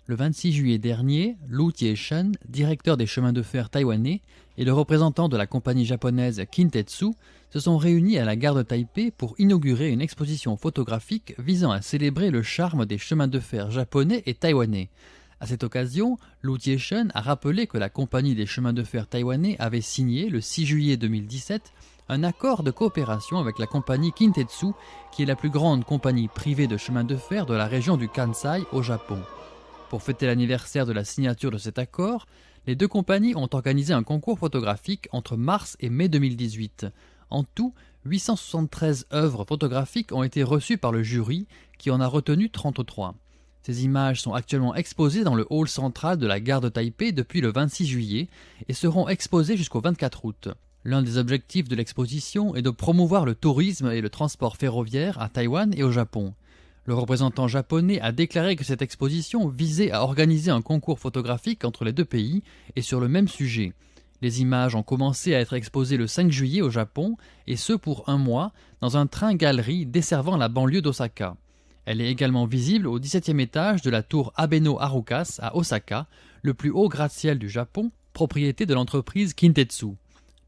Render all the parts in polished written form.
Le 26 juillet dernier, Lu Tie-shen, directeur des chemins de fer taïwanais, et le représentant de la compagnie japonaise Kintetsu se sont réunis à la gare de Taipei pour inaugurer une exposition photographique visant à célébrer le charme des chemins de fer japonais et taïwanais. À cette occasion, Lu Tie-shen a rappelé que la compagnie des chemins de fer taïwanais avait signé, le 6 juillet 2017, un accord de coopération avec la compagnie Kintetsu, qui est la plus grande compagnie privée de chemins de fer de la région du Kansai au Japon. Pour fêter l'anniversaire de la signature de cet accord, les deux compagnies ont organisé un concours photographique entre mars et mai 2018. En tout, 873 œuvres photographiques ont été reçues par le jury, qui en a retenu 33. Ces images sont actuellement exposées dans le hall central de la gare de Taipei depuis le 26 juillet et seront exposées jusqu'au 24 août. L'un des objectifs de l'exposition est de promouvoir le tourisme et le transport ferroviaire à Taïwan et au Japon. Le représentant japonais a déclaré que cette exposition visait à organiser un concours photographique entre les deux pays et sur le même sujet. Les images ont commencé à être exposées le 5 juillet au Japon, et ce pour un mois, dans un train-galerie desservant la banlieue d'Osaka. Elle est également visible au 17e étage de la tour Abeno Harukas à Osaka, le plus haut gratte-ciel du Japon, propriété de l'entreprise Kintetsu.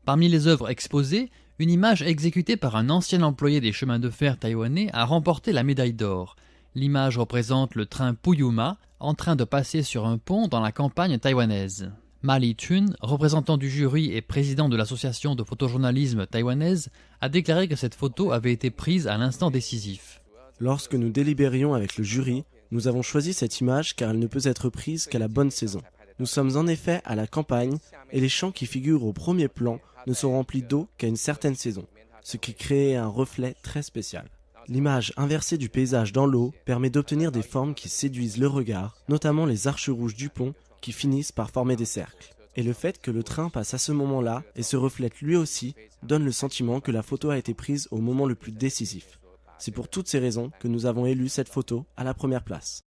Parmi les œuvres exposées, une image exécutée par un ancien employé des chemins de fer taïwanais a remporté la médaille d'or. L'image représente le train Puyuma en train de passer sur un pont dans la campagne taïwanaise. Ma Li-chun, représentant du jury et président de l'association de photojournalisme taïwanaise, a déclaré que cette photo avait été prise à l'instant décisif. Lorsque nous délibérions avec le jury, nous avons choisi cette image car elle ne peut être prise qu'à la bonne saison. Nous sommes en effet à la campagne et les champs qui figurent au premier plan ne sont remplis d'eau qu'à une certaine saison, ce qui crée un reflet très spécial. L'image inversée du paysage dans l'eau permet d'obtenir des formes qui séduisent le regard, notamment les arches rouges du pont qui finissent par former des cercles. Et le fait que le train passe à ce moment-là et se reflète lui aussi donne le sentiment que la photo a été prise au moment le plus décisif. C'est pour toutes ces raisons que nous avons élu cette photo à la première place.